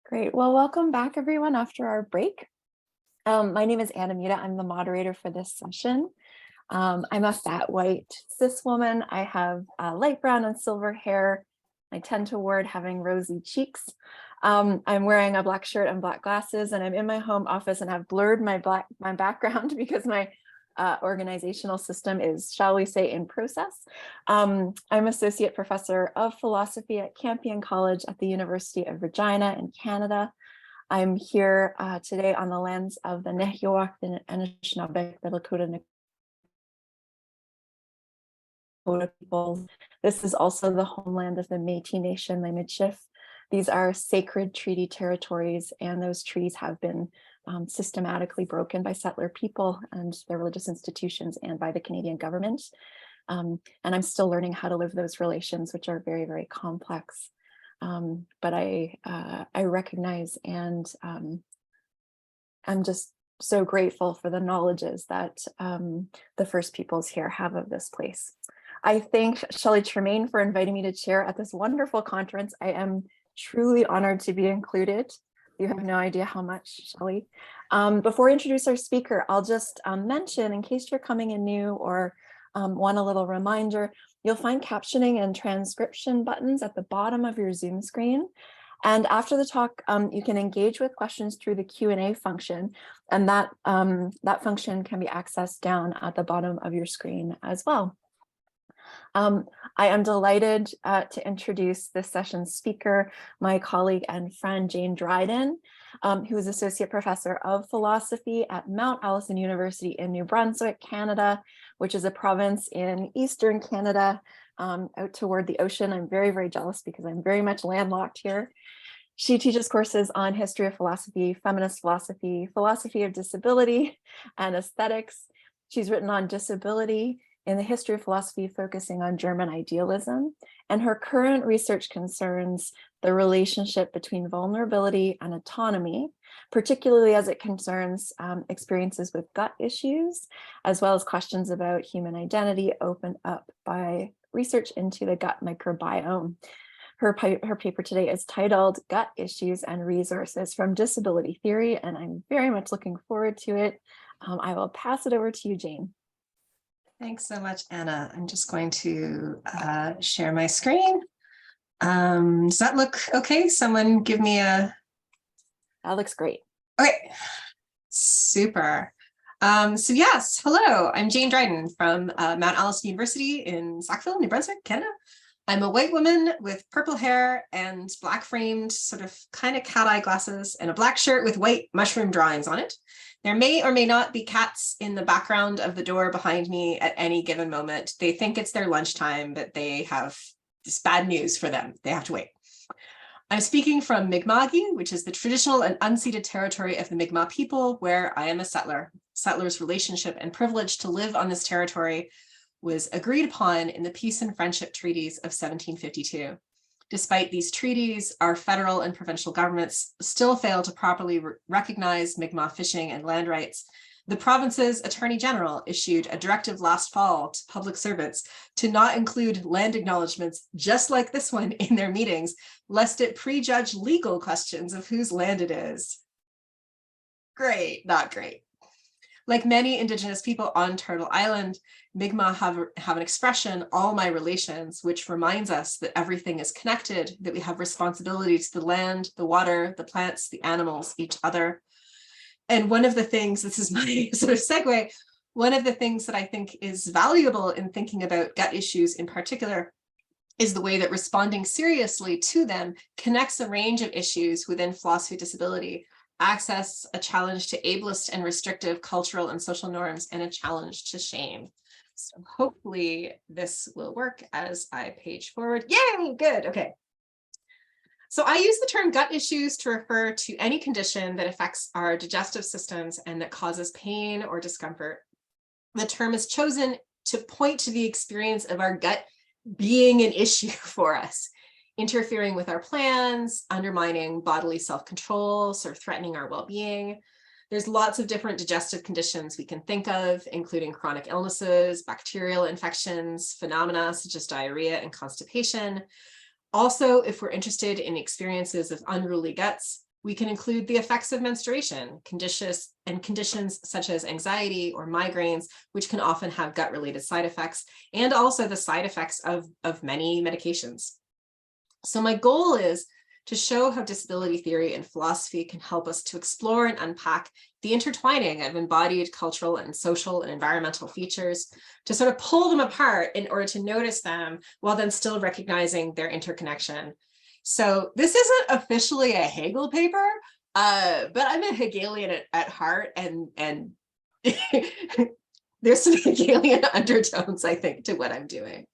Great. Well, welcome back, everyone, after our break. My name is Anna Muta. I'm the moderator for this session. I'm a fat, white, cis woman. I have light brown and silver hair. I tend toward having rosy cheeks. I'm wearing a black shirt and black glasses, and I'm in my home office and have blurred my background because my organizational system is, shall we say, in process. I'm Associate Professor of Philosophy at Campion College at the University of Regina in Canada. I'm here today on the lands of the Nehiyawak, the Anishinaabe, the Lakota peoples. This is also the homeland of the Métis Nation, the Michif. These are sacred treaty territories, and those treaties have been systematically broken by settler people and their religious institutions and by the Canadian government. And I'm still learning how to live those relations, which are very, very complex. But I recognize and I'm just so grateful for the knowledges that the First Peoples here have of this place. I thank Shelley Tremaine for inviting me to chair at this wonderful conference. I am truly honored to be included. You have no idea how much, Shelley. Before I introduce our speaker, I'll just mention, in case you're coming in new or want a little reminder, you'll find captioning and transcription buttons at the bottom of your Zoom screen. And after the talk, you can engage with questions through the Q&A function, and that function can be accessed down at the bottom of your screen as well. I am delighted to introduce this session's speaker, my colleague and friend, Jane Dryden, who is Associate Professor of Philosophy at Mount Allison University in New Brunswick, Canada, which is a province in Eastern Canada, out toward the ocean. I'm very, very jealous because I'm very much landlocked here. She teaches courses on history of philosophy, feminist philosophy, philosophy of disability, and aesthetics. She's written on disability in the history of philosophy, focusing on German idealism, and her current research concerns the relationship between vulnerability and autonomy, particularly as it concerns experiences with gut issues, as well as questions about human identity opened up by research into the gut microbiome. Her paper today is titled Gut Issues and Resources from Disability Theory, and I'm very much looking forward to it. I will pass it over to you, Jane. Thanks so much, Anna. I'm just going to share my screen. Does that look okay? Someone give me a... That looks great. Okay, super. So yes, hello, I'm Jane Dryden from Mount Allison University in Sackville, New Brunswick, Canada. I'm a white woman with purple hair and black framed sort of kind of cat eye glasses and a black shirt with white mushroom drawings on it. There may or may not be cats in the background of the door behind me at any given moment. They think it's their lunchtime, but they have this bad news for them. They have to wait. I'm speaking from Mi'kma'ki, which is the traditional and unceded territory of the Mi'kmaq people, where I am a settler. Settlers' relationship and privilege to live on this territory was agreed upon in the Peace and Friendship Treaties of 1752. Despite these treaties, our federal and provincial governments still fail to properly recognize Mi'kmaq fishing and land rights. The province's Attorney General issued a directive last fall to public servants to not include land acknowledgements just like this one in their meetings, lest it prejudge legal questions of whose land it is. Great, not great. Like many Indigenous people on Turtle Island, Mi'kmaq have an expression, all my relations, which reminds us that everything is connected, that we have responsibility to the land, the water, the plants, the animals, each other. And one of the things, this is my sort of segue, one of the things that I think is valuable in thinking about gut issues in particular is the way that responding seriously to them connects a range of issues within philosophy of disability. Access, a challenge to ableist and restrictive cultural and social norms, and a challenge to shame. So hopefully this will work as I page forward. Yay, good, okay. So I use the term gut issues to refer to any condition that affects our digestive systems and that causes pain or discomfort. The term is chosen to point to the experience of our gut being an issue for us, interfering with our plans, undermining bodily self-control, sort of threatening our well-being. There's lots of different digestive conditions we can think of, including chronic illnesses, bacterial infections, phenomena such as diarrhea and constipation. Also, if we're interested in experiences of unruly guts, We can include the effects of menstruation, conditions such as anxiety or migraines, which can often have gut-related side effects, and also the side effects of many medications. So my goal is to show how disability theory and philosophy can help us to explore and unpack the intertwining of embodied cultural and social and environmental features, to sort of pull them apart in order to notice them while then still recognizing their interconnection. So this isn't officially a Hegel paper, but I'm a Hegelian at heart, and there's some Hegelian undertones, I think, to what I'm doing.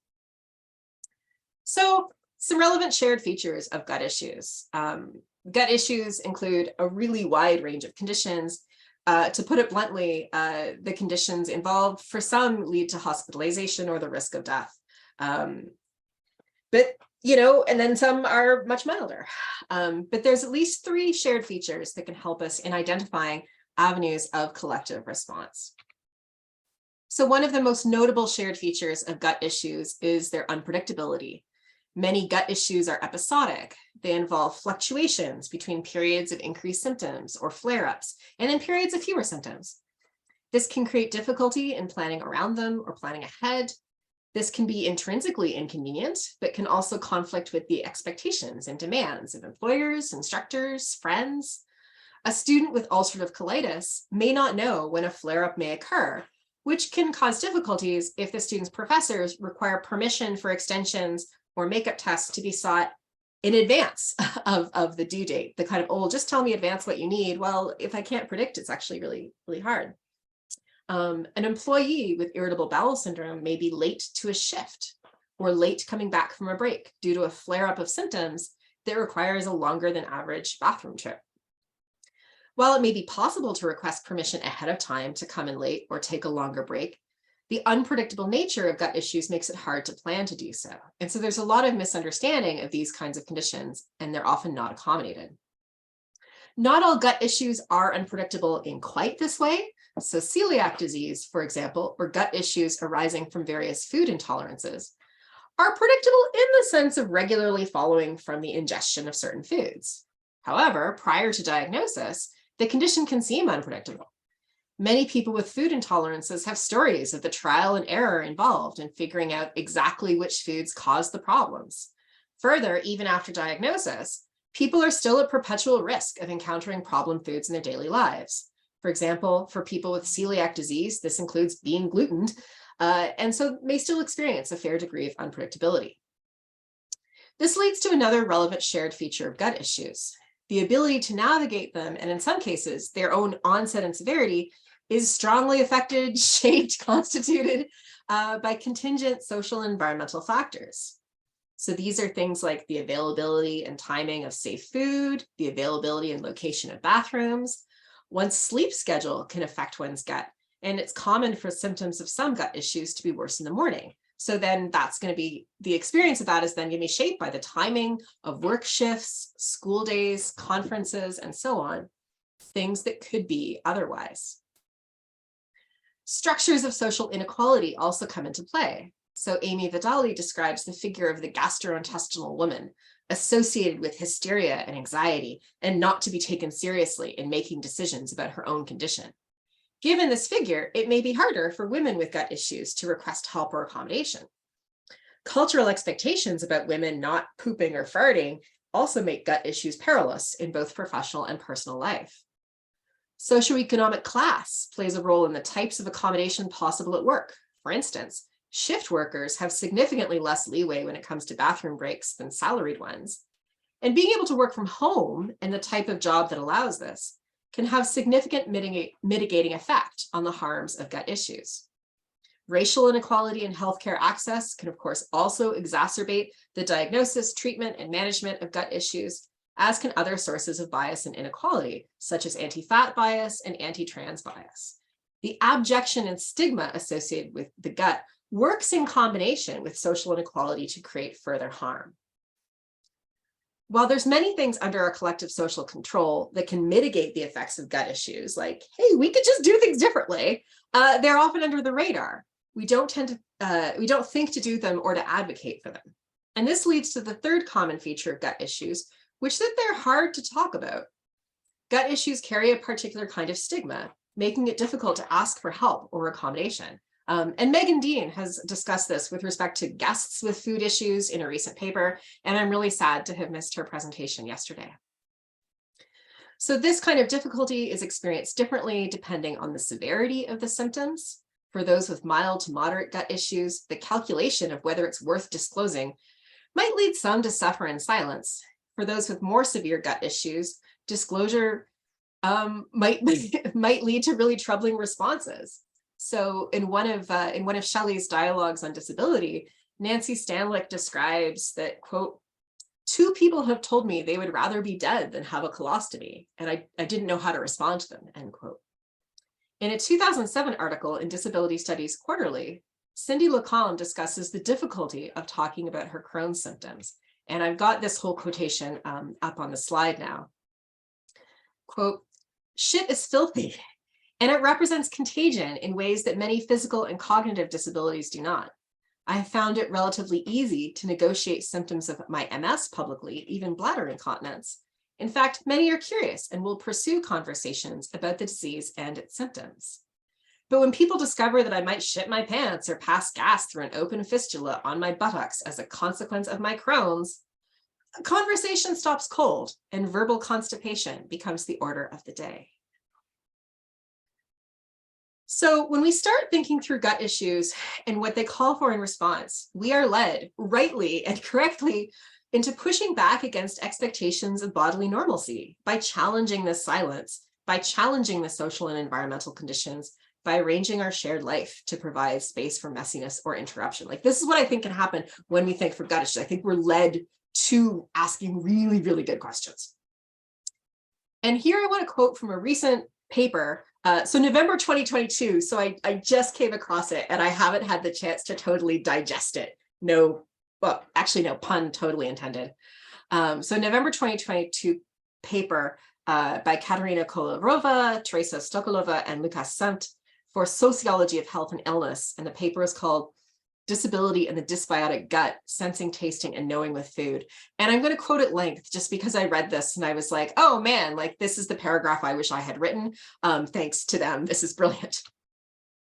So some relevant shared features of gut issues. Gut issues include a really wide range of conditions. To put it bluntly, the conditions involved for some lead to hospitalization or the risk of death. But and then some are much milder. But there's at least 3 shared features that can help us in identifying avenues of collective response. So one of the most notable shared features of gut issues is their unpredictability. Many gut issues are episodic. They involve fluctuations between periods of increased symptoms or flare-ups, and then periods of fewer symptoms. This can create difficulty in planning around them or planning ahead. This can be intrinsically inconvenient, but can also conflict with the expectations and demands of employers, instructors, friends. A student with ulcerative colitis may not know when a flare-up may occur, which can cause difficulties if the student's professors require permission for extensions or makeup tests to be sought in advance of the due date. The kind of, oh, just tell me in advance what you need. Well, if I can't predict, it's actually really, really hard. An employee with irritable bowel syndrome may be late to a shift or late coming back from a break due to a flare-up of symptoms that requires a longer than average bathroom trip. While it may be possible to request permission ahead of time to come in late or take a longer break, the unpredictable nature of gut issues makes it hard to plan to do so. And so there's a lot of misunderstanding of these kinds of conditions, and they're often not accommodated. Not all gut issues are unpredictable in quite this way. So celiac disease, for example, or gut issues arising from various food intolerances, are predictable in the sense of regularly following from the ingestion of certain foods. However, prior to diagnosis, the condition can seem unpredictable. Many people with food intolerances have stories of the trial and error involved in figuring out exactly which foods cause the problems. Further, even after diagnosis, people are still at perpetual risk of encountering problem foods in their daily lives. For example, for people with celiac disease, this includes being glutened, and so may still experience a fair degree of unpredictability. This leads to another relevant shared feature of gut issues. The ability to navigate them, and in some cases, their own onset and severity, is strongly affected, shaped, constituted by contingent social and environmental factors. So these are things like the availability and timing of safe food, the availability and location of bathrooms. One's sleep schedule can affect one's gut, and it's common for symptoms of some gut issues to be worse in the morning. So then that's going to be, the experience of that is then going to be shaped by the timing of work shifts, school days, conferences, and so on, things that could be otherwise. Structures of social inequality also come into play. So Amy Vidali describes the figure of the gastrointestinal woman associated with hysteria and anxiety and not to be taken seriously in making decisions about her own condition. Given this figure, it may be harder for women with gut issues to request help or accommodation. Cultural expectations about women not pooping or farting also make gut issues perilous in both professional and personal life. Socioeconomic class plays a role in the types of accommodation possible at work. For instance, shift workers have significantly less leeway when it comes to bathroom breaks than salaried ones. And being able to work from home and the type of job that allows this can have significant mitigating effect on the harms of gut issues. Racial inequality in healthcare access can, of course, also exacerbate the diagnosis, treatment, and management of gut issues, as can other sources of bias and inequality, such as anti-fat bias and anti-trans bias. The abjection and stigma associated with the gut works in combination with social inequality to create further harm. While there's many things under our collective social control that can mitigate the effects of gut issues, like, hey, we could just do things differently, they're often under the radar. We don't think to do them or to advocate for them. And this leads to the third common feature of gut issues, which is that they're hard to talk about. gut issues carry a particular kind of stigma, making it difficult to ask for help or accommodation. And Megan Dean has discussed this with respect to guests with food issues in a recent paper, and I'm really sad to have missed her presentation yesterday. So this kind of difficulty is experienced differently depending on the severity of the symptoms. For those with mild to moderate gut issues, the calculation of whether it's worth disclosing might lead some to suffer in silence. For those with more severe gut issues, disclosure might lead to really troubling responses. So in one of Shelley's dialogues on disability, Nancy Stanlick describes that, quote, "2 people have told me they would rather be dead than have a colostomy, and I didn't know how to respond to them," end quote. In a 2007 article in Disability Studies Quarterly, Cindy Lacombe discusses the difficulty of talking about her Crohn's symptoms. And I've got this whole quotation up on the slide now. Quote, "Shit is filthy, and it represents contagion in ways that many physical and cognitive disabilities do not. I have found it relatively easy to negotiate symptoms of my MS publicly, even bladder incontinence. In fact, many are curious and will pursue conversations about the disease and its symptoms. But when people discover that I might shit my pants or pass gas through an open fistula on my buttocks as a consequence of my Crohn's, the conversation stops cold and verbal constipation becomes the order of the day." So when we start thinking through gut issues and what they call for in response, we are led rightly and correctly into pushing back against expectations of bodily normalcy by challenging this silence, by challenging the social and environmental conditions, by arranging our shared life to provide space for messiness or interruption. Like, this is what I think can happen when we think for gut issues. I think we're led to asking really, really good questions. And here I want to quote from a recent paper. So November 2022, so I just came across it and I haven't had the chance to totally digest it. No, well, actually no pun totally intended. So November 2022 paper by Katerina Kolarova, Teresa Stokolova, and Lukas Sant for Sociology of Health and Illness. And the paper is called Disability and the Dysbiotic Gut, Sensing, Tasting, and Knowing with Food. And I'm going to quote at length just because I read this and I was like, oh man, like this is the paragraph I wish I had written. Thanks to them. This is brilliant.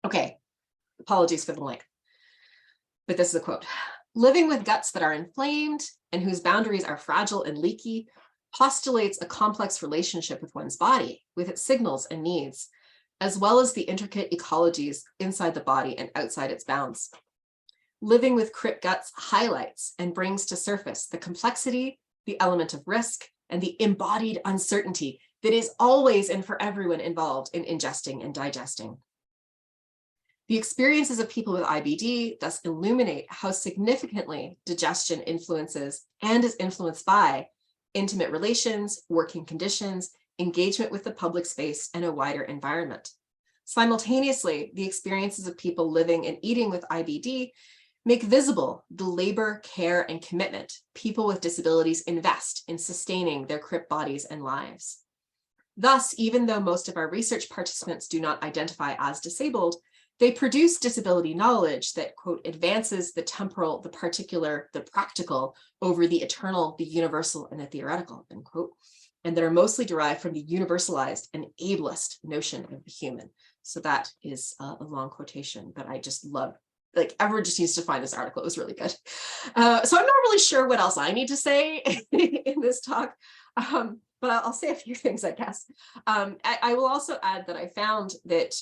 Okay, apologies for the length. But this is a quote. "Living with guts that are inflamed and whose boundaries are fragile and leaky postulates a complex relationship with one's body, with its signals and needs, as well as the intricate ecologies inside the body and outside its bounds. Living with crypt guts highlights and brings to surface the complexity, the element of risk, and the embodied uncertainty that is always and for everyone involved in ingesting and digesting. The experiences of people with IBD thus illuminate how significantly digestion influences and is influenced by intimate relations, working conditions, engagement with the public space, and a wider environment. Simultaneously, the experiences of people living and eating with IBD make visible the labor, care, and commitment people with disabilities invest in sustaining their crypt bodies and lives. Thus, even though most of our research participants do not identify as disabled, they produce disability knowledge that, quote, advances the temporal, the particular, the practical over the eternal, the universal, and the theoretical, end quote, and that are mostly derived from the universalized and ableist notion of the human. So that is a long quotation, but I just love, like, everyone just needs to find this article. It was really good. So I'm not really sure what else I need to say in this talk, but I'll say a few things, I guess. I will also add that I found that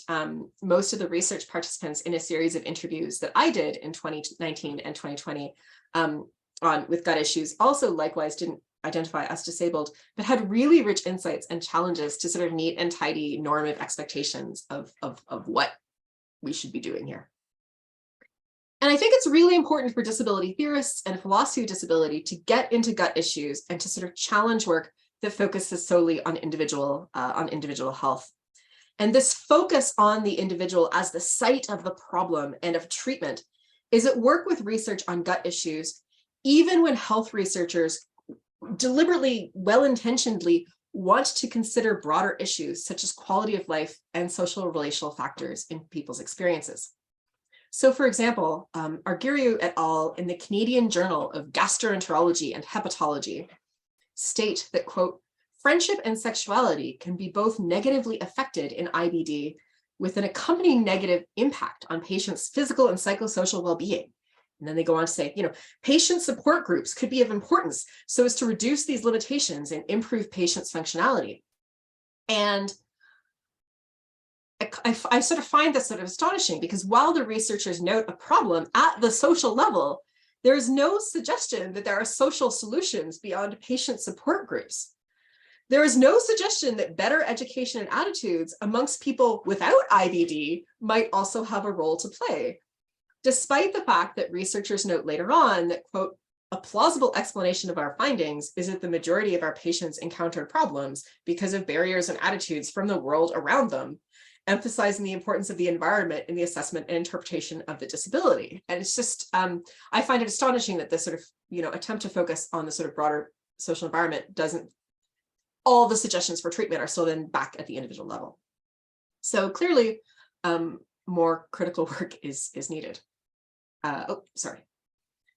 most of the research participants in a series of interviews that I did in 2019 and 2020 with gut issues also likewise didn't identify as disabled, but had really rich insights and challenges to sort of neat and tidy normative expectations of what we should be doing here. And I think it's really important for disability theorists and philosophy of disability to get into gut issues and to sort of challenge work that focuses solely on individual health. And this focus on the individual as the site of the problem and of treatment is at work with research on gut issues, even when health researchers deliberately, well-intentionedly want to consider broader issues such as quality of life and social relational factors in people's experiences. So for example, Argyriou et al. In the Canadian Journal of Gastroenterology and Hepatology state that, quote, Friendship and sexuality can be both negatively affected in IBD with an accompanying negative impact on patients' physical and psychosocial well-being. And then they go on to say, patient support groups could be of importance so as to reduce these limitations and improve patients' functionality. And I sort of find this sort of astonishing because while the researchers note a problem at the social level, there is no suggestion that there are social solutions beyond patient support groups. There is no suggestion that better education and attitudes amongst people without IBD might also have a role to play, despite the fact that researchers note later on that, quote, a plausible explanation of our findings is that the majority of our patients encountered problems because of barriers and attitudes from the world around them, emphasizing the importance of the environment in the assessment and interpretation of the disability. And it's just, I find it astonishing that this sort of, attempt to focus on the sort of broader social environment doesn't, all the suggestions for treatment are still then back at the individual level. So clearly, more critical work is needed.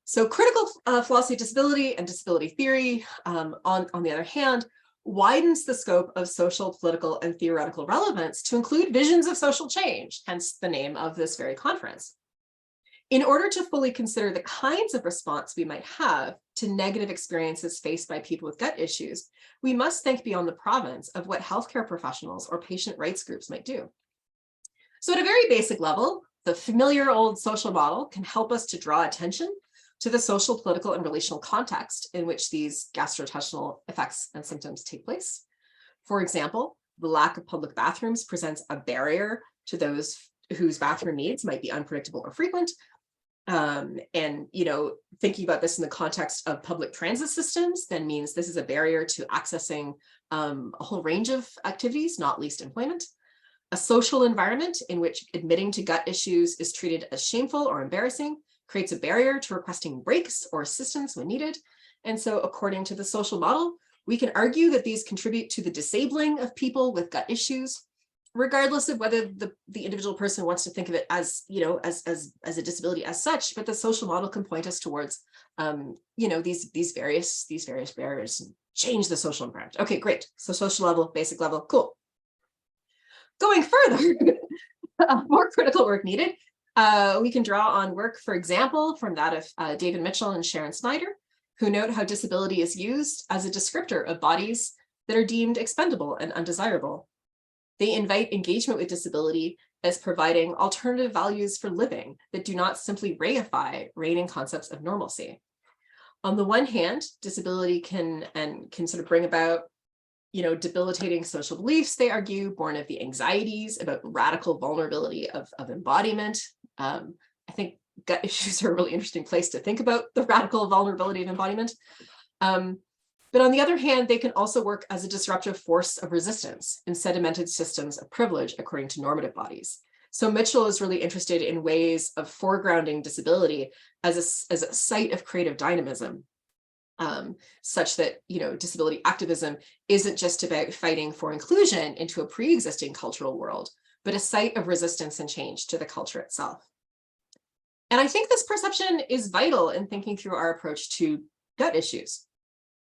So critical philosophy of disability and disability theory, on the other hand, widens the scope of social, political, and theoretical relevance to include visions of social change, hence the name of this very conference. In order to fully consider the kinds of response we might have to negative experiences faced by people with gut issues, we must think beyond the province of what healthcare professionals or patient rights groups might do. So at a very basic level, the familiar old social model can help us to draw attention to the social, political, and relational context in which these gastrointestinal effects and symptoms take place. For example, the lack of public bathrooms presents a barrier to those whose bathroom needs might be unpredictable or frequent. And, thinking about this in the context of public transit systems then means this is a barrier to accessing a whole range of activities, not least employment. A social environment in which admitting to gut issues is treated as shameful or embarrassing creates a barrier to requesting breaks or assistance when needed. And so according to the social model, we can argue that these contribute to the disabling of people with gut issues, regardless of whether the individual person wants to think of it as, as a disability as such, but the social model can point us towards, these various barriers and change the social environment. Okay, great. So social level, basic level, cool. Going further, more critical work needed. We can draw on work, for example, from that of David Mitchell and Sharon Snyder, who note how disability is used as a descriptor of bodies that are deemed expendable and undesirable. They invite engagement with disability as providing alternative values for living that do not simply reify reigning concepts of normalcy. On the one hand, disability can sort of bring about debilitating social beliefs, they argue, born of the anxieties about radical vulnerability of embodiment. I think gut issues are a really interesting place to think about the radical vulnerability of embodiment. But on the other hand, they can also work as a disruptive force of resistance in sedimented systems of privilege according to normative bodies. So Mitchell is really interested in ways of foregrounding disability as a site of creative dynamism. Such that, disability activism isn't just about fighting for inclusion into a pre-existing cultural world, but a site of resistance and change to the culture itself. And I think this perception is vital in thinking through our approach to gut issues.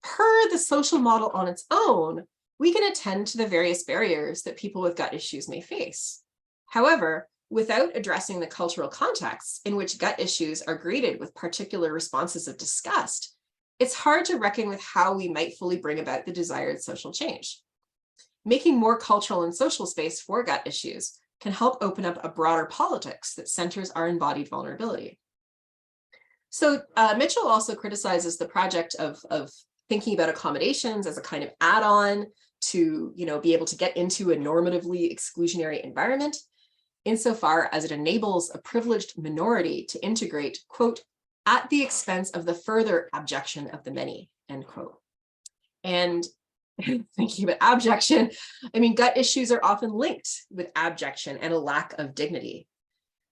Per the social model on its own, we can attend to the various barriers that people with gut issues may face. However, without addressing the cultural contexts in which gut issues are greeted with particular responses of disgust, it's hard to reckon with how we might fully bring about the desired social change. Making more cultural and social space for gut issues can help open up a broader politics that centers our embodied vulnerability. So Mitchell also criticizes the project of thinking about accommodations as a kind of add-on to be able to get into a normatively exclusionary environment, insofar as it enables a privileged minority to integrate, quote, at the expense of the further abjection of the many, end quote. And thinking about abjection, gut issues are often linked with abjection and a lack of dignity.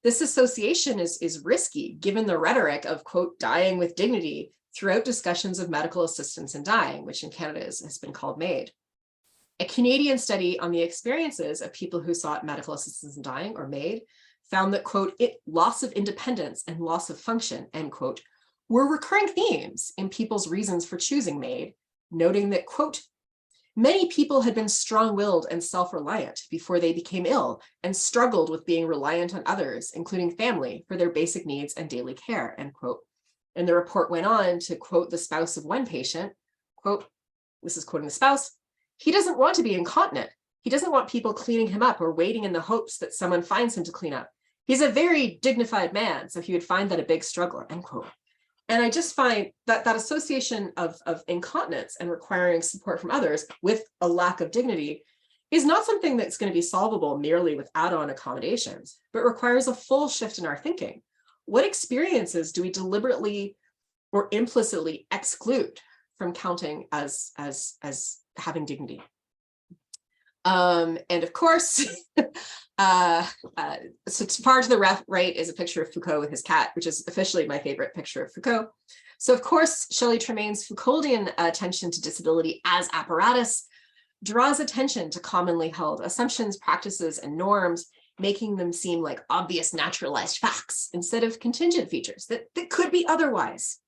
This association is risky given the rhetoric of, quote, dying with dignity throughout discussions of medical assistance in dying, which in Canada has been called MAID. A Canadian study on the experiences of people who sought medical assistance in dying, or MAID, found that, quote, loss of independence and loss of function, end quote, were recurring themes in people's reasons for choosing MAID, noting that, quote, Many people had been strong-willed and self-reliant before they became ill and struggled with being reliant on others, including family, for their basic needs and daily care, end quote. And the report went on to quote the spouse of one patient, quote, this is quoting the spouse, "He doesn't want to be incontinent. He doesn't want people cleaning him up or waiting in the hopes that someone finds him to clean up. He's a very dignified man, so he would find that a big struggle," end quote. And I just find that that association of incontinence and requiring support from others with a lack of dignity is not something that's going to be solvable merely with add-on accommodations, but requires a full shift in our thinking. What experiences do we deliberately or implicitly exclude from counting as having dignity? And of course, so far to the right is a picture of Foucault with his cat, which is officially my favorite picture of Foucault. So of course, Shelley Tremaine's Foucauldian attention to disability as apparatus draws attention to commonly held assumptions, practices, and norms, making them seem like obvious naturalized facts instead of contingent features that could be otherwise.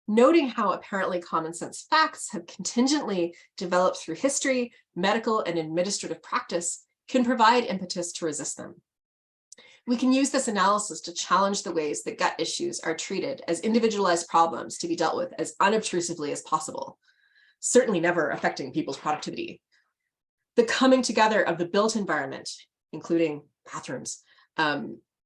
Noting how apparently common sense facts have contingently developed through history, medical, and administrative practice can provide impetus to resist them. We can use this analysis to challenge the ways that gut issues are treated as individualized problems to be dealt with as unobtrusively as possible, certainly never affecting people's productivity. The coming together of the built environment, including bathrooms,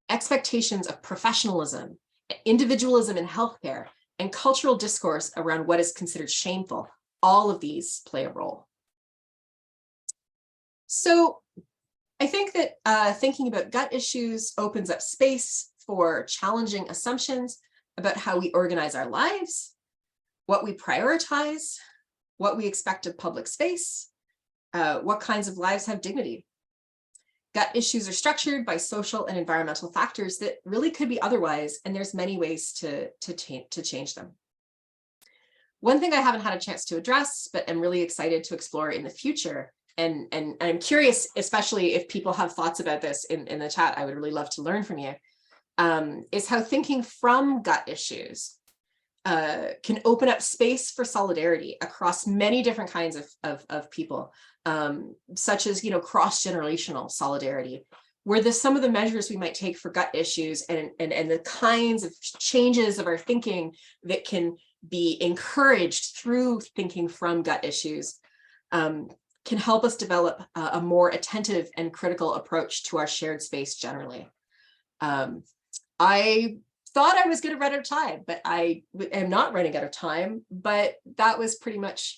expectations of professionalism, individualism in healthcare, and cultural discourse around what is considered shameful, all of these play a role. So I think that thinking about gut issues opens up space for challenging assumptions about how we organize our lives, what we prioritize, what we expect of public space, what kinds of lives have dignity. Gut issues are structured by social and environmental factors that really could be otherwise, and there's many ways to change them. One thing I haven't had a chance to address, but I'm really excited to explore in the future, and I'm curious, especially if people have thoughts about this in the chat, I would really love to learn from you, is how thinking from gut issues can open up space for solidarity across many different kinds of people, such as, cross-generational solidarity, where some of the measures we might take for gut issues and the kinds of changes of our thinking that can be encouraged through thinking from gut issues can help us develop a more attentive and critical approach to our shared space generally. I thought I was going to run out of time, but I am not running out of time, but that was pretty much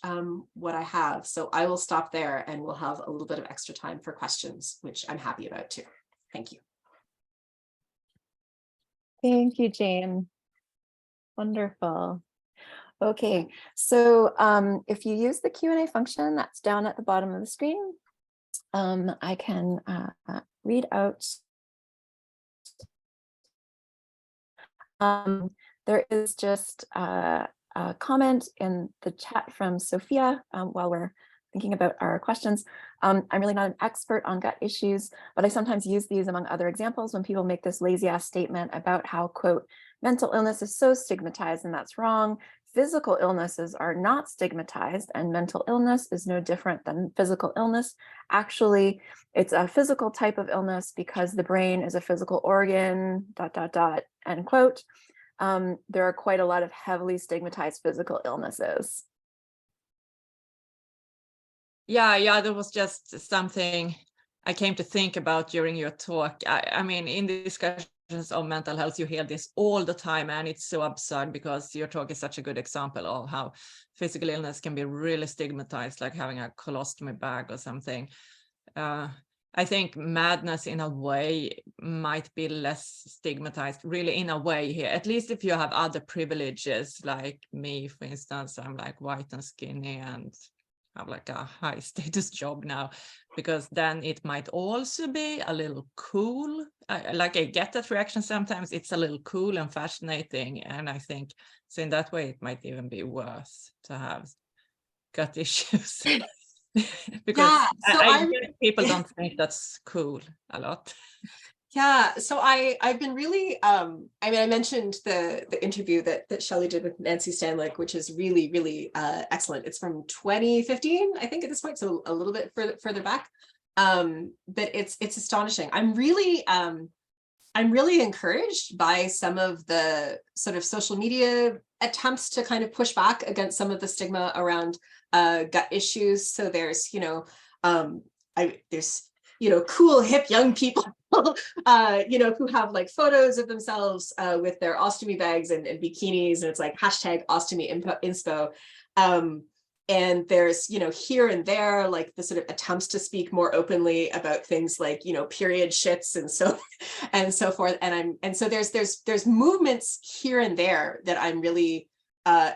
what I have. So I will stop there and we'll have a little bit of extra time for questions, which I'm happy about too. Thank you. Thank you, Jane. Wonderful. Okay, so if you use the Q&A function that's down at the bottom of the screen, I can read out. There is just a comment in the chat from Sophia while we're thinking about our questions. I'm really not an expert on gut issues, but I sometimes use these among other examples when people make this lazy ass statement about how, quote, mental illness is so stigmatized and that's wrong. Physical illnesses are not stigmatized and mental illness is no different than physical illness. Actually, it's a physical type of illness because the brain is a physical organ, ... end quote. There are quite a lot of heavily stigmatized physical illnesses. Yeah, there was just something I came to think about during your talk. I mean, in the discussions of mental health, you hear this all the time, and it's so absurd because your talk is such a good example of how physical illness can be really stigmatized, like having a colostomy bag or something. I think madness in a way might be less stigmatized, really, in a way here, at least if you have other privileges, like me, for instance. I'm like white and skinny and have like a high status job now, because then it might also be a little cool. I get that reaction sometimes. It's a little cool and fascinating, and I think so in that way it might even be worth to have gut issues. Because Yeah, so I guess people don't think that's cool a lot. Yeah, so I've been really I mean, I mentioned the interview that Shelley did with Nancy Stanlick, which is really excellent. It's from 2015, I think, at this point, so a little bit further back. But it's astonishing. I'm really encouraged by some of the sort of social media attempts to kind of push back against some of the stigma around gut issues. So there's, there's, cool hip young people, who have like photos of themselves with their ostomy bags and bikinis, and it's like hashtag ostomy inspo. And there's, here and there, like the sort of attempts to speak more openly about things like, period shits and so forth. And so there's movements here and there that I'm really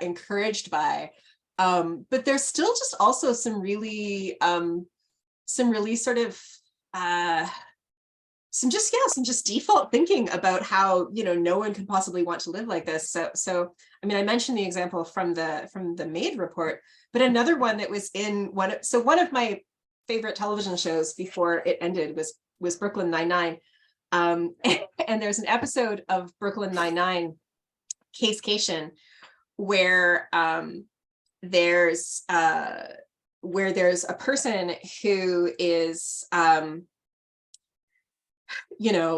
encouraged by. But there's still just also some really sort of some just default thinking about how, no one could possibly want to live like this. So I mean, I mentioned the example from the MAID report, but another one that was in one of my favorite television shows before it ended was Brooklyn Nine-Nine. And there's an episode of Brooklyn Nine-Nine, Case Cation, where there's a person who is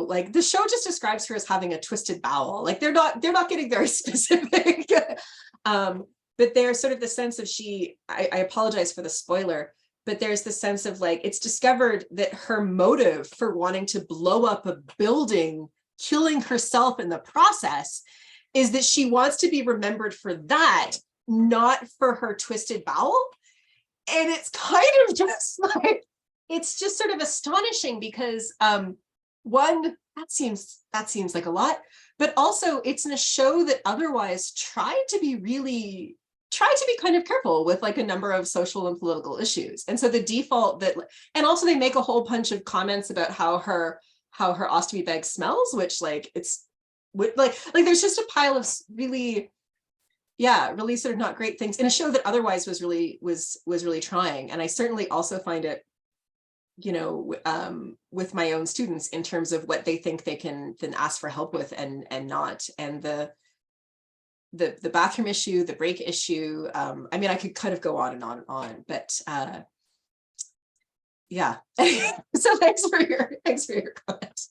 like the show just describes her as having a twisted bowel. Like they're not getting very specific. But there's sort of the sense of I apologize for the spoiler, but there's the sense of like, it's discovered that her motive for wanting to blow up a building, killing herself in the process, is that she wants to be remembered for that, not for her twisted bowel. And it's kind of just like, it's just sort of astonishing because one, that seems like a lot, but also it's in a show that otherwise tried to be kind of careful with like a number of social and political issues. And so the default and also they make a whole bunch of comments about how her ostomy bag smells, which like it's like there's just a pile of really sort of not great things in a show that otherwise was really trying. And I certainly also find it, with my own students in terms of what they think they can then ask for help with and not. And the bathroom issue, the break issue. I mean, I could kind of go on and on and on, but yeah. So thanks for your comment.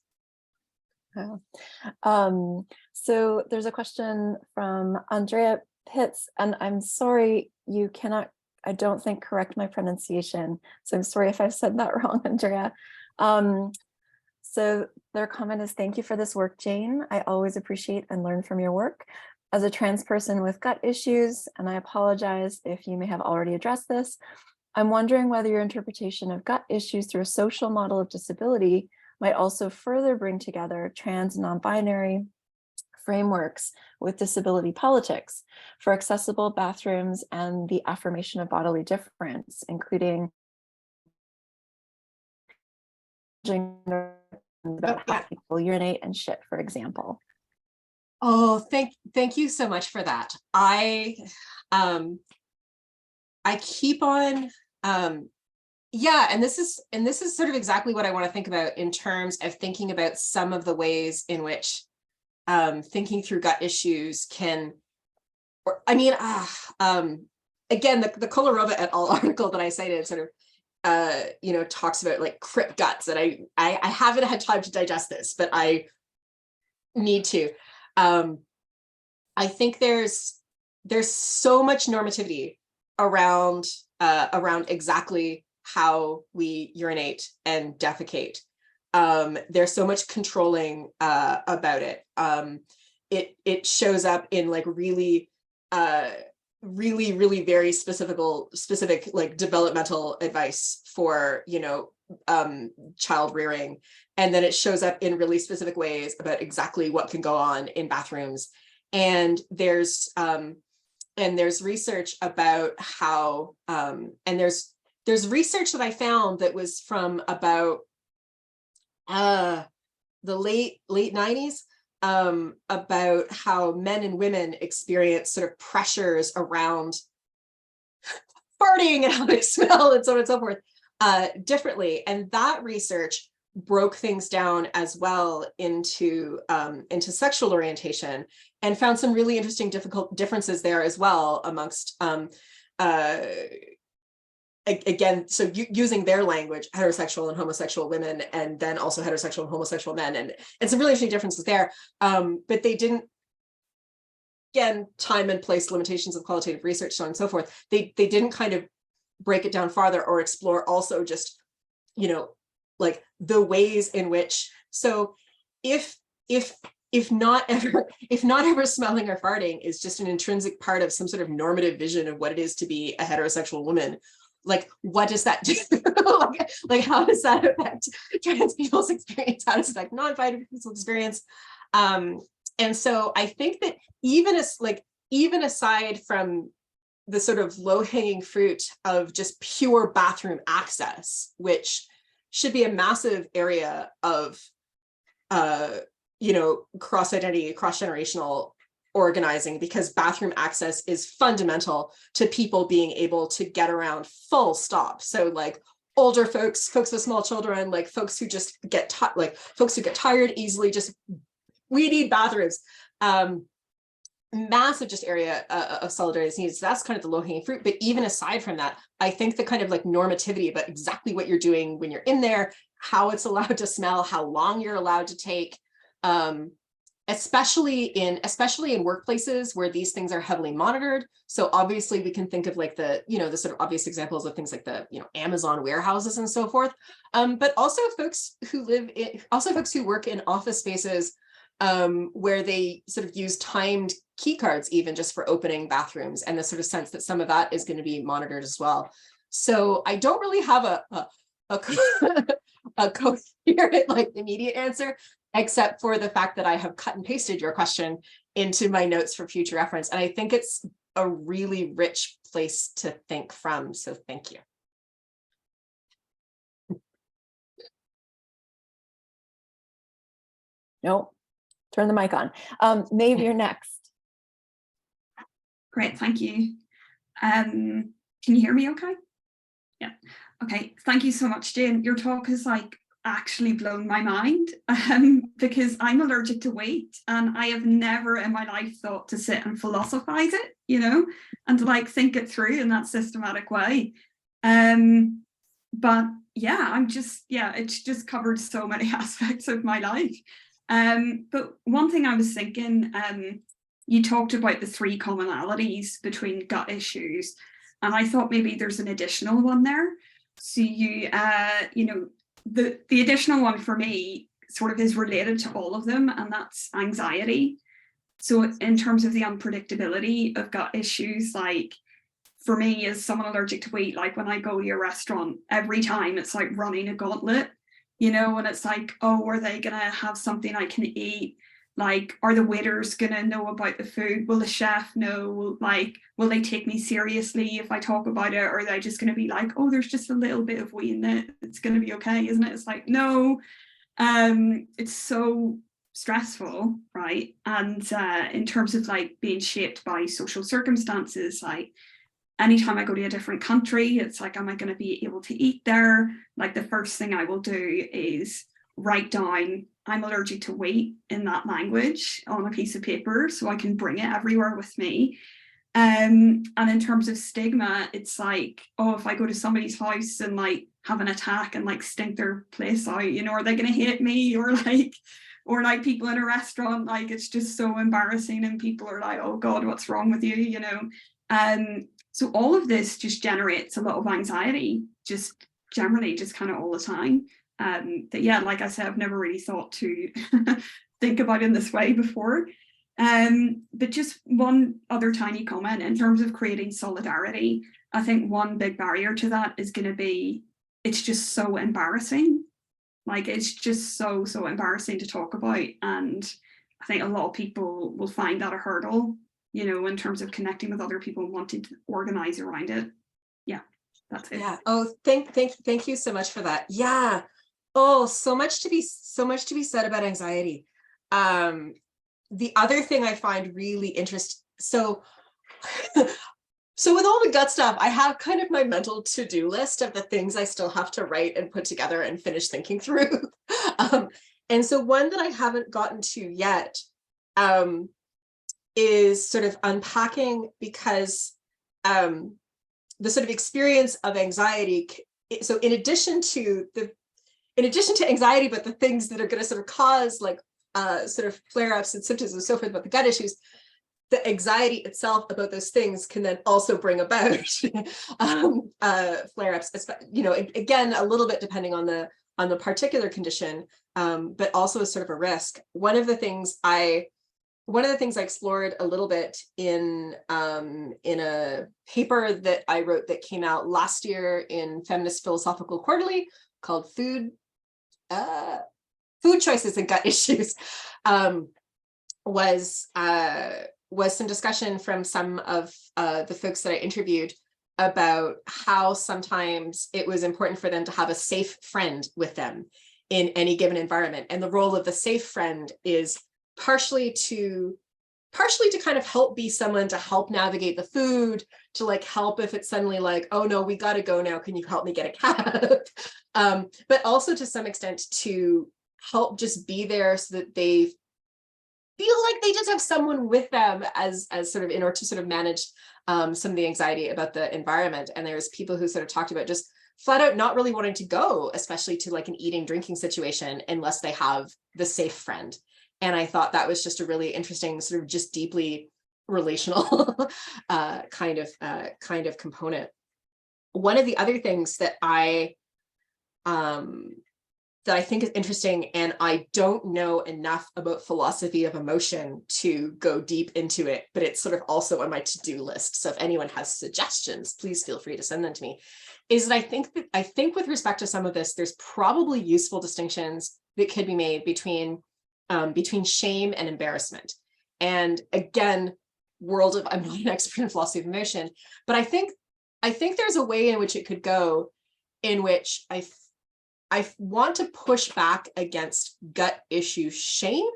So there's a question from Andrea Pitts, and I'm sorry, you cannot, I don't think, correct my pronunciation. So I'm sorry if I've said that wrong, Andrea. So their comment is, thank you for this work, Jane. I always appreciate and learn from your work. As a trans person with gut issues, and I apologize if you may have already addressed this, I'm wondering whether your interpretation of gut issues through a social model of disability might also further bring together trans and non-binary frameworks with disability politics for accessible bathrooms and the affirmation of bodily difference, including about how people urinate and shit, for example. Oh, thank you so much for that. I keep on and this is sort of exactly what I want to think about in terms of thinking about some of the ways in which thinking through gut issues can, again, the Kolarova et al. Article that I cited sort of talks about like crypt guts, and I haven't had time to digest this, but I need to. I think there's so much normativity around exactly how we urinate and defecate. There's so much controlling about it. It shows up in like really very specific like developmental advice for child rearing, and then it shows up in really specific ways about exactly what can go on in bathrooms. And there's research about how and there's research that I found that was from about the late 90s about how men and women experience sort of pressures around farting and how they smell and so on and so forth differently. And that research broke things down as well into sexual orientation, and found some really interesting differences there as well amongst again, so using their language, heterosexual and homosexual women, and then also heterosexual and homosexual men, and some really interesting differences there. But they didn't, again, time and place limitations of qualitative research, so on and so forth. They didn't kind of break it down farther or explore also just, you know, like the ways in which, so if not ever smelling or farting is just an intrinsic part of some sort of normative vision of what it is to be a heterosexual woman, like what does that do? like how does that affect trans people's experience? How does it affect non-binary people's experience? And so I think that even aside from the sort of low-hanging fruit of just pure bathroom access, which should be a massive area of cross-identity, cross-generational organizing, because bathroom access is fundamental to people being able to get around, full stop. So like older folks with small children, like folks who just get folks who get tired easily, just we need bathrooms. Massive just area of solidarity needs. So that's kind of the low-hanging fruit. But even aside from that, I think the kind of like normativity about exactly what you're doing when you're in there, how it's allowed to smell, how long you're allowed to take, especially in workplaces where these things are heavily monitored. So obviously we can think of like the sort of obvious examples of things like the Amazon warehouses and so forth, but also folks who work in office spaces where they sort of use timed key cards even just for opening bathrooms, and the sort of sense that some of that is going to be monitored as well. So I don't really have a coherent like immediate answer, except for the fact that I have cut and pasted your question into my notes for future reference. And I think it's a really rich place to think from. So thank you. No, turn the mic on. Maeve, you're next. Great, thank you. Can you hear me okay? Yeah, okay, thank you so much, Jane. Your talk has like actually blown my mind because I'm allergic to wheat, and I have never in my life thought to sit and philosophize it, and to like think it through in that systematic way. But yeah, it's just covered so many aspects of my life. But one thing I was thinking, you talked about the 3 commonalities between gut issues, and I thought maybe there's an additional one there. So the additional one for me sort of is related to all of them, and that's anxiety. So in terms of the unpredictability of gut issues, like for me as someone allergic to wheat, like when I go to a restaurant, every time it's like running a gauntlet, and it's like, oh, are they gonna have something I can eat? Like, are the waiters gonna know about the food? Will the chef know? Like, will they take me seriously if I talk about it? Or are they just gonna be like, oh, there's just a little bit of wheat in it, it's gonna be okay, isn't it? It's like, no, it's so stressful, right? And in terms of like being shaped by social circumstances, like anytime I go to a different country, it's like, am I going to be able to eat there? Like the first thing I will do is write down, I'm allergic to wheat in that language on a piece of paper so I can bring it everywhere with me. And in terms of stigma, it's like, oh, if I go to somebody's house and like have an attack and like stink their place out, are they going to hate me? Or like people in a restaurant, like it's just so embarrassing and people are like, oh God, what's wrong with you? So all of this just generates a lot of anxiety, just generally, just kind of all the time. That yeah, like I said, I've never really thought to think about it in this way before. But just one other tiny comment in terms of creating solidarity. I think one big barrier to that is going to be, it's just so embarrassing. Like it's just so embarrassing to talk about. And I think a lot of people will find that a hurdle, in terms of connecting with other people and wanting to organize around it. Yeah, that's it. Yeah. Oh, thank you so much for that. Yeah. Oh, so much to be said about anxiety. The other thing I find really interesting, so So with all the gut stuff, I have kind of my mental to-do list of the things I still have to write and put together and finish thinking through. And so one that I haven't gotten to yet is sort of unpacking, because the sort of experience of anxiety. So in addition to anxiety, but the things that are going to sort of cause like sort of flare-ups and symptoms and so forth about the gut issues, the anxiety itself about those things can then also bring about flare-ups, you know, again, a little bit depending on the particular condition, but also as sort of a risk. One of the things I explored a little bit in a paper that I wrote that came out last year in Feminist Philosophical Quarterly called Food Choices and Gut Issues, was some discussion from some of the folks that I interviewed about how sometimes it was important for them to have a safe friend with them in any given environment. And the role of the safe friend is partially to kind of help be someone to help navigate the food, to like help if it's suddenly like, oh no, we got to go now, can you help me get a cab? But also to some extent to help just be there so that they feel like they just have someone with them as sort of in order to sort of manage some of the anxiety about the environment. And there's people who sort of talked about just flat out not really wanting to go, especially to like an eating, drinking situation, unless they have the safe friend. And I thought that was just a really interesting sort of just deeply relational kind of component. One of the other things that I think is interesting, and I don't know enough about philosophy of emotion to go deep into it, but it's sort of also on my to-do list. So if anyone has suggestions, please feel free to send them to me. Is that I think with respect to some of this, there's probably useful distinctions that could be made between shame and embarrassment. And again, I'm not an expert in philosophy of emotion, but I think there's a way in which it could go, in which I want to push back against gut issue shame.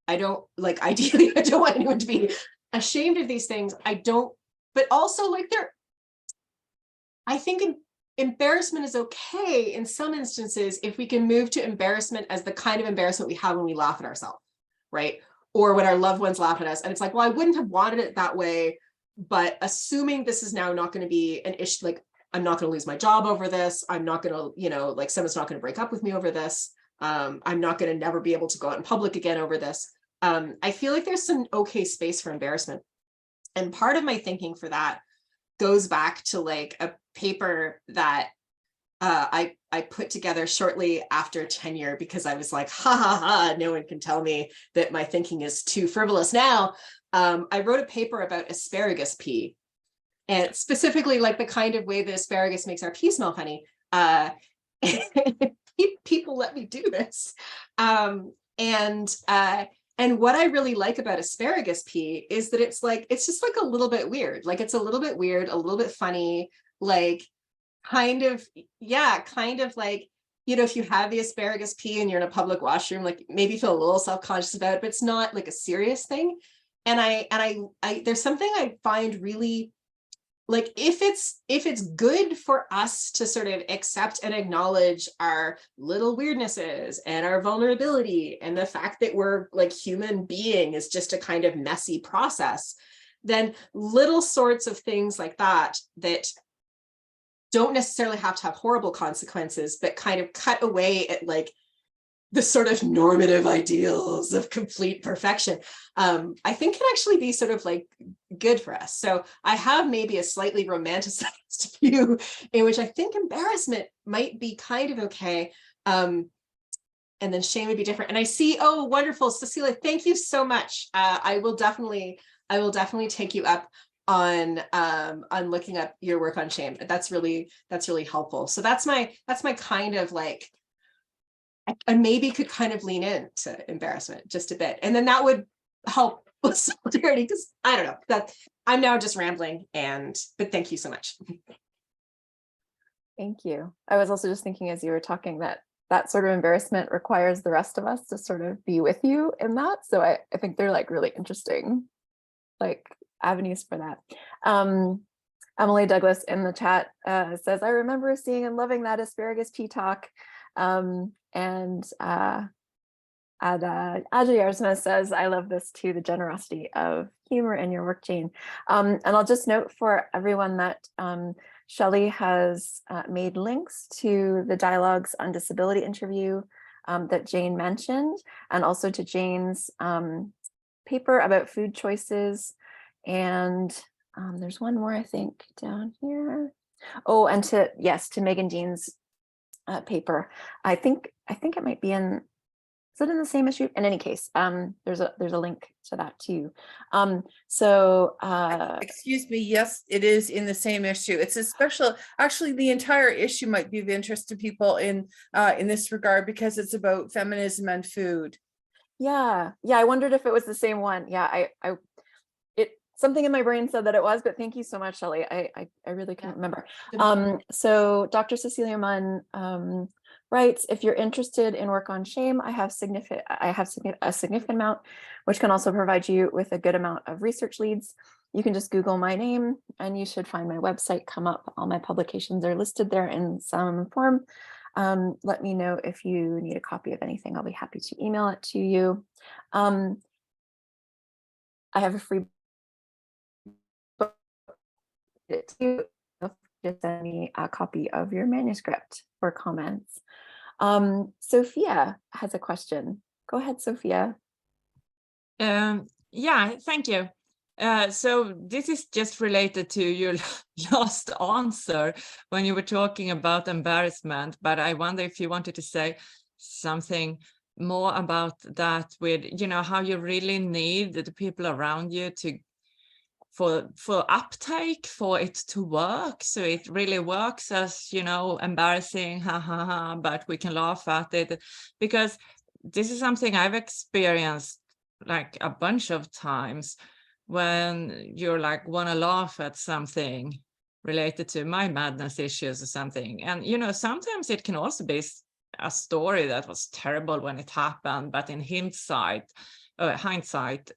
I don't like, ideally, I don't want anyone to be ashamed of these things. But also like I think embarrassment is okay in some instances if we can move to embarrassment as the kind of embarrassment we have when we laugh at ourselves, right? Or when our loved ones laugh at us. And it's like, well, I wouldn't have wanted it that way, but assuming this is now not going to be an issue, like I'm not going to lose my job over this. I'm not going to, you know, like someone's not going to break up with me over this. I'm not going to never be able to go out in public again over this. I feel like there's some okay space for embarrassment. And part of my thinking for that goes back to like a paper that I put together shortly after tenure, because I was like, ha ha ha, no one can tell me that my thinking is too frivolous now. I wrote a paper about asparagus pee, and specifically like the kind of way that asparagus makes our pee smell funny. People let me do this. And what I really like about asparagus pee is that it's just like a little bit weird. Like it's a little bit weird, a little bit funny, like kind of like, you know, if you have the asparagus pee and you're in a public washroom, like maybe feel a little self-conscious about it, but it's not like a serious thing. And I there's something I find really, like, if it's good for us to sort of accept and acknowledge our little weirdnesses and our vulnerability and the fact that we're like human being is just a kind of messy process, then little sorts of things like that don't necessarily have to have horrible consequences, but kind of cut away at like the sort of normative ideals of complete perfection, I think can actually be sort of like good for us. So I have maybe a slightly romanticized view in which I think embarrassment might be kind of okay. And then shame would be different. And I see, oh, wonderful, Cecilia, thank you so much. I will definitely take you up on looking up your work on shame. That's really helpful. So that's my kind of like, I maybe could kind of lean into embarrassment just a bit. And then that would help with solidarity, because I don't know, that I'm now just rambling, but thank you so much. Thank you. I was also just thinking as you were talking that sort of embarrassment requires the rest of us to sort of be with you in that. So I think they're like really interesting, like avenues for that. Emily Douglas in the chat says, I remember seeing and loving that asparagus pea talk. And Ajay Arsma says, I love this too, the generosity of humor in your work, Jane. And I'll just note for everyone that Shelley has made links to the Dialogues on Disability interview that Jane mentioned, and also to Jane's paper about food choices. And there's one more, I think, down here. Oh, and to Megan Dean's paper. I think it might be in. Is it in the same issue? In any case, there's a link to that too. Excuse me, yes, it is in the same issue. It's a special, actually the entire issue might be of interest to people in this regard, because it's about feminism and food. Yeah, I wondered if it was the same one. Yeah, something in my brain said that it was, but thank you so much, Shelley. I really couldn't remember. So Dr. Cecilia Munn writes, if you're interested in work on shame, I have a significant amount, which can also provide you with a good amount of research leads. You can just Google my name and you should find my website come up. All my publications are listed there in some form. Let me know if you need a copy of anything. I'll be happy to email it to you. I have a free book to just send me a copy of your manuscript for comments. Sophia has a question. Go ahead, Sophia. Yeah, thank you. So this is just related to your last answer when you were talking about embarrassment, but I wonder if you wanted to say something more about that, with, you know, how you really need the people around you to for uptake, for it to work, so it really works as, you know, embarrassing, but we can laugh at it, because this is something I've experienced like a bunch of times, when you're like want to laugh at something related to my madness issues or something, and you know, sometimes it can also be a story that was terrible when it happened, but in hindsight,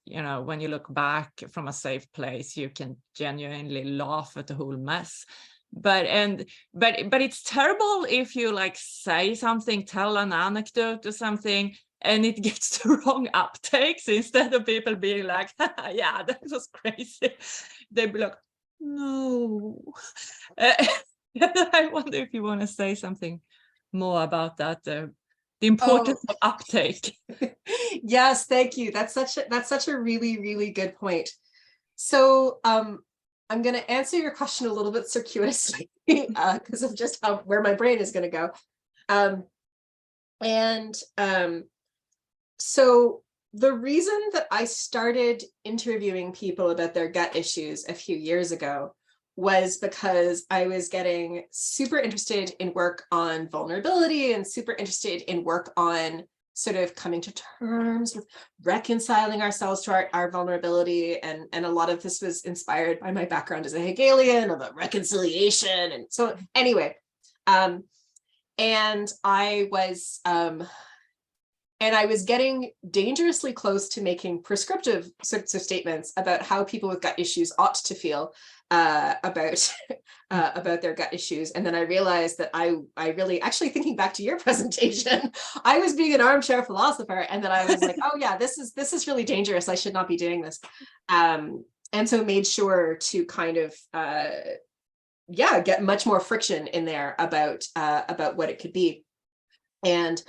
you know, when you look back from a safe place, you can genuinely laugh at the whole mess. But it's terrible if you like say something, tell an anecdote or something, and it gets the wrong uptakes. Instead of people being like, yeah, that was crazy, they'd be like, no. I wonder if you want to say something more about that, the importance of uptake. Yes, thank you. That's such a really, really good point. So I'm going to answer your question a little bit circuitously because of just where my brain is going to go. So the reason that I started interviewing people about their gut issues a few years ago was because I was getting super interested in work on vulnerability and super interested in work on sort of coming to terms with reconciling ourselves to our vulnerability. And a lot of this was inspired by my background as a Hegelian about reconciliation. And so anyway, and I was getting dangerously close to making prescriptive sorts of statements about how people with gut issues ought to feel about their gut issues. And then I realized that I really, actually thinking back to your presentation, I was being an armchair philosopher, and then I was like, oh yeah, this is really dangerous. I should not be doing this. And so made sure to kind of get much more friction in there about what it could be. And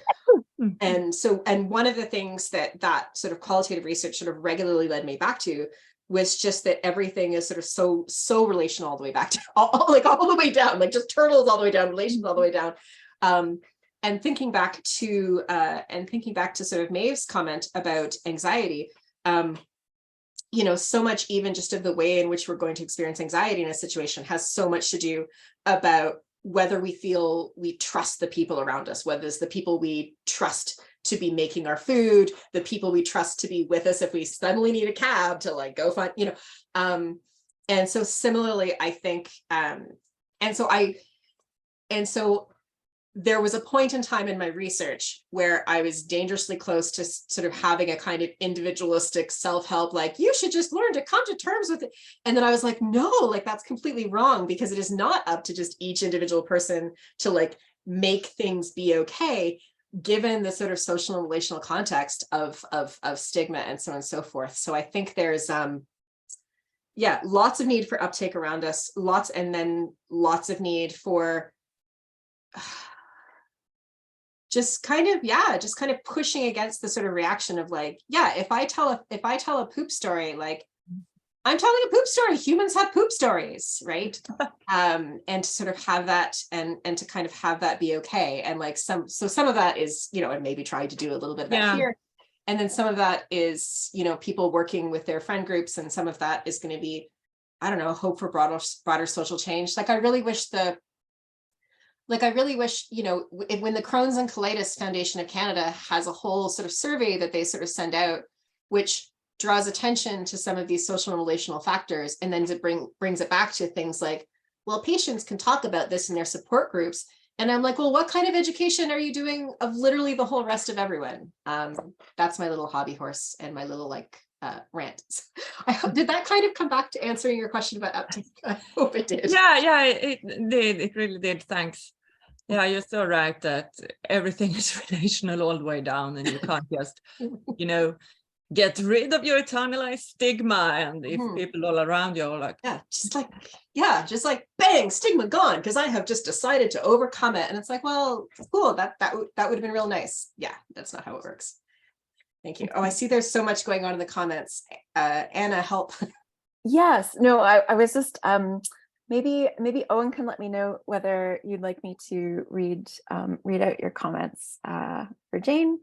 one of the things that sort of qualitative research sort of regularly led me back to was just that everything is sort of so relational all the way back to all the way down, like just turtles all the way down, relations all the way down. And thinking back to sort of Maeve's comment about anxiety, you know, so much even just of the way in which we're going to experience anxiety in a situation has so much to do about whether we feel we trust the people around us, whether it's the people we trust to be making our food, the people we trust to be with us if we suddenly need a cab to like go find, you know. And so similarly, I think, and so there was a point in time in my research where I was dangerously close to sort of having a kind of individualistic self-help, like you should just learn to come to terms with it. And then I was like, no, like that's completely wrong, because it is not up to just each individual person to like make things be okay, given the sort of social and relational context of stigma and so on and so forth. So I think there's yeah, lots of need for uptake around us, and then lots of need for just kind of pushing against the sort of reaction of like, yeah, if I tell a poop story, like I'm telling a poop story, humans have poop stories, right? And to sort of have that and to kind of have that be okay. And like some of that is, you know, and maybe trying to do a little bit of that here. And then some of that is, you know, people working with their friend groups, and some of that is going to be, I don't know, hope for broader social change. Like I really wish, you know, when the Crohn's and Colitis Foundation of Canada has a whole sort of survey that they sort of send out, which draws attention to some of these social and relational factors, and then brings it back to things like, well, patients can talk about this in their support groups. And I'm like, well, what kind of education are you doing of literally the whole rest of everyone? That's my little hobby horse and my little like rant. I hope, did that kind of come back to answering your question about uptake? I hope it did. Yeah, it did. It really did. Thanks. Yeah, you're so right that everything is relational all the way down, and you can't just, you know, get rid of your internalized stigma. And if people all around you are like, just like bang, stigma gone, because I have just decided to overcome it. And it's like, well, cool, that would have been real nice. Yeah, that's not how it works. Thank you. Oh, I see there's so much going on in the comments. Anna, help. Yes, no, I was just maybe Owen can let me know whether you'd like me to read out your comments for Jane.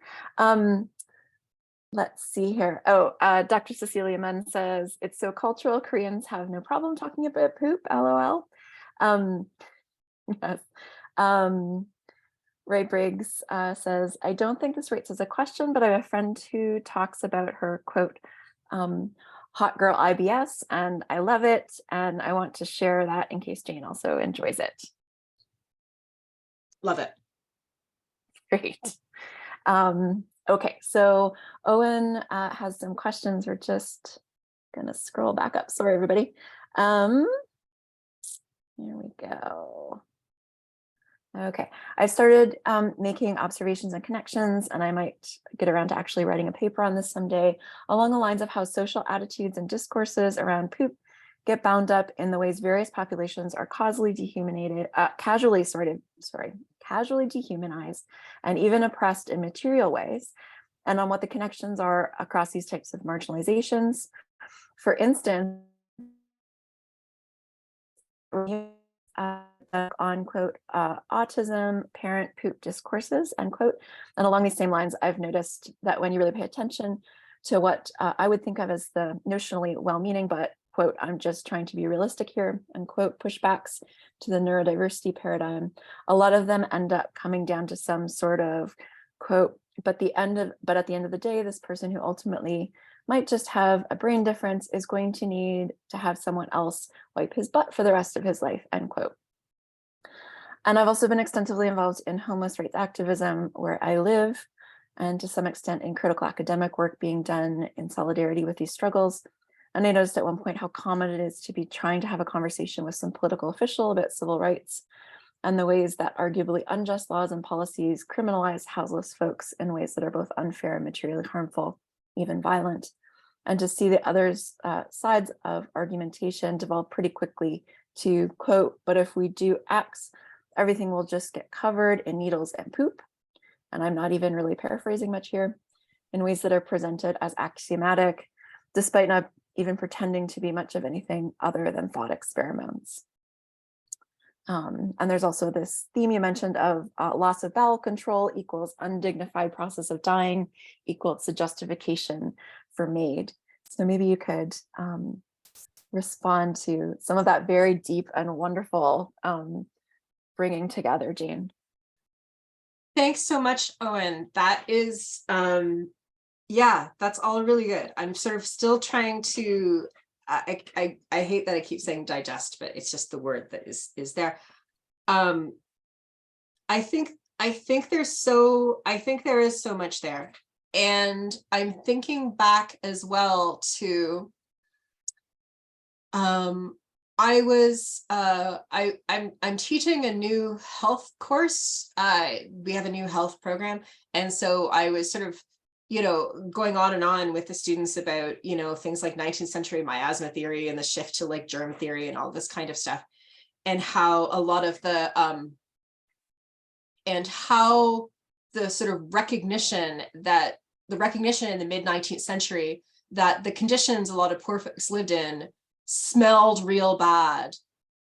Let's see here. Oh, Dr. Cecilia Munn says, it's so cultural. Koreans have no problem talking about poop, LOL. Yes. Ray Briggs says, I don't think this rates as a question, but I have a friend who talks about her, quote, hot girl IBS, and I love it. And I want to share that in case Jane also enjoys it. Love it. Great. Okay, so Owen has some questions. We're just gonna scroll back up. Sorry, everybody. Here we go. Okay, I started making observations and connections, and I might get around to actually writing a paper on this someday, along the lines of how social attitudes and discourses around poop get bound up in the ways various populations are casually dehumanized and even oppressed in material ways, and on what the connections are across these types of marginalizations. For instance, on quote, autism, parent poop discourses, end quote. And along these same lines, I've noticed that when you really pay attention to what I would think of as the notionally well-meaning, but quote, I'm just trying to be realistic here, unquote, pushbacks to the neurodiversity paradigm, a lot of them end up coming down to some sort of quote, but at the end of the day, this person who ultimately might just have a brain difference is going to need to have someone else wipe his butt for the rest of his life, end quote. And I've also been extensively involved in homeless rights activism where I live, and to some extent in critical academic work being done in solidarity with these struggles. And I noticed at one point how common it is to be trying to have a conversation with some political official about civil rights and the ways that arguably unjust laws and policies criminalize houseless folks in ways that are both unfair and materially harmful, even violent. And to see the other sides of argumentation develop pretty quickly to quote, but if we do X, everything will just get covered in needles and poop. And I'm not even really paraphrasing much here, in ways that are presented as axiomatic, despite not even pretending to be much of anything other than thought experiments. And there's also this theme you mentioned of loss of bowel control equals undignified process of dying equals the justification for MAID. So maybe you could respond to some of that very deep and wonderful bringing together, Jane. Thanks so much, Owen. That is, yeah, that's all really good. I'm sort of still trying to, I hate that I keep saying digest, but it's just the word that is there. I think think there is so much there. And I'm thinking back as well to I'm teaching a new health course. We have a new health program. And so I was sort of, going on and on with the students about, things like 19th century miasma theory and the shift to like germ theory and all this kind of stuff. And how a lot of the, sort of recognition in the mid 19th century that the conditions a lot of poor folks lived in smelled real bad,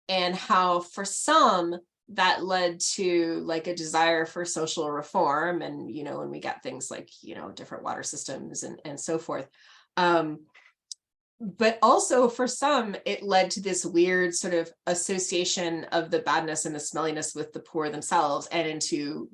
and how for some that led to like a desire for social reform, and when we get things like different water systems and so forth, but also for some it led to this weird sort of association of the badness and the smelliness with the poor themselves, and into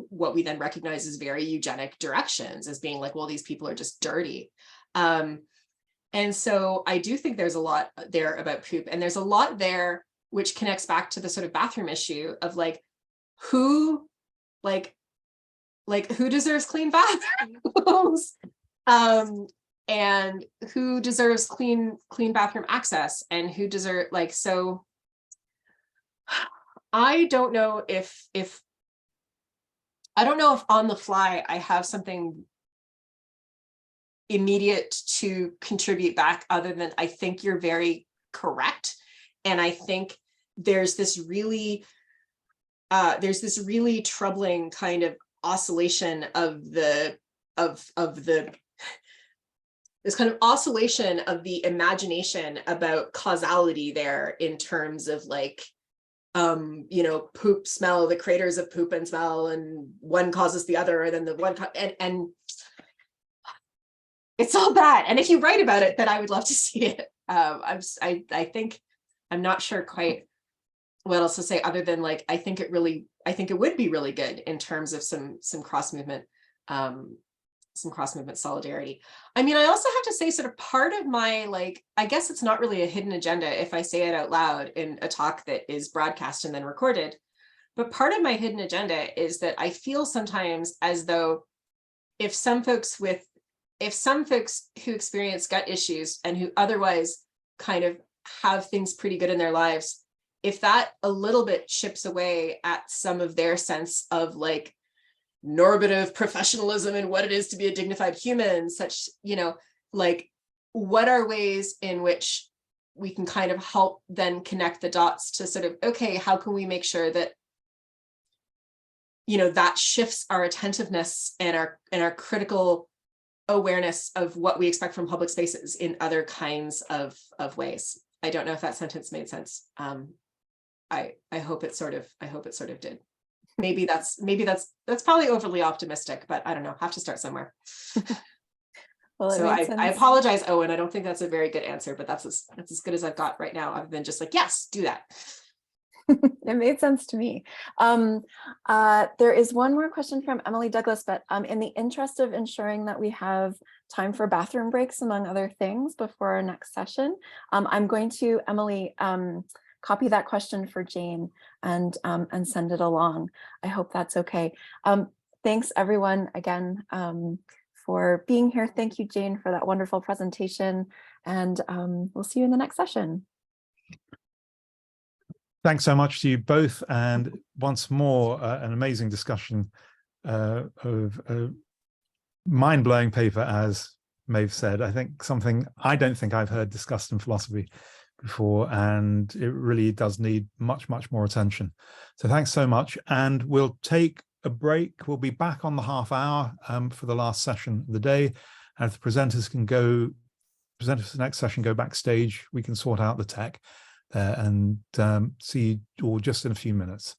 what we then recognize as very eugenic directions, as being like, well, these people are just dirty. And so I do think there's a lot there about poop, and there's a lot there which connects back to the sort of bathroom issue of like, who deserves clean bathrooms, and who deserves clean bathroom access, and who deserve so. I don't know if on the fly I have something immediate to contribute back, other than I think you're very correct, and I think there's this really troubling kind of oscillation of the this kind of oscillation of the imagination about causality there, in terms of like poop smell, the creators of poop and smell, and one causes the other, and then the one and it's all bad. And if you write about it, then I would love to see it. I think I'm not sure quite what else to say, other than like, I think it would be really good in terms of some cross movement solidarity. I mean, I also have to say, sort of part of my, like, I guess it's not really a hidden agenda if I say it out loud in a talk that is broadcast and then recorded, but part of my hidden agenda is that I feel sometimes as though if some folks who experience gut issues and who otherwise kind of have things pretty good in their lives, if that a little bit chips away at some of their sense of like normative professionalism and what it is to be a dignified human, such, like, what are ways in which we can kind of help then connect the dots to sort of, okay, how can we make sure that, that shifts our attentiveness and our critical awareness of what we expect from public spaces in other kinds of ways. I don't know if that sentence made sense. I hope it sort of did. Maybe that's probably overly optimistic, but I don't know, have to start somewhere. Well, so I apologize, Owen. I don't think that's a very good answer, but that's as good as I've got right now. I've been just like, yes, do that. It made sense to me. There is one more question from Emily Douglas, but in the interest of ensuring that we have time for bathroom breaks, among other things, before our next session, I'm going to, Emily, copy that question for Jane and send it along. I hope that's okay. Thanks everyone again for being here. Thank you, Jane, for that wonderful presentation, and we'll see you in the next session. Thanks so much to you both, and once more, an amazing discussion of a mind-blowing paper, as Maeve said. I think something I don't think I've heard discussed in philosophy before, and it really does need much more attention. So thanks so much, and we'll take a break. We'll be back on the half hour for the last session of the day, and if the presenters for the next session go backstage, we can sort out the tech and see you all just in a few minutes.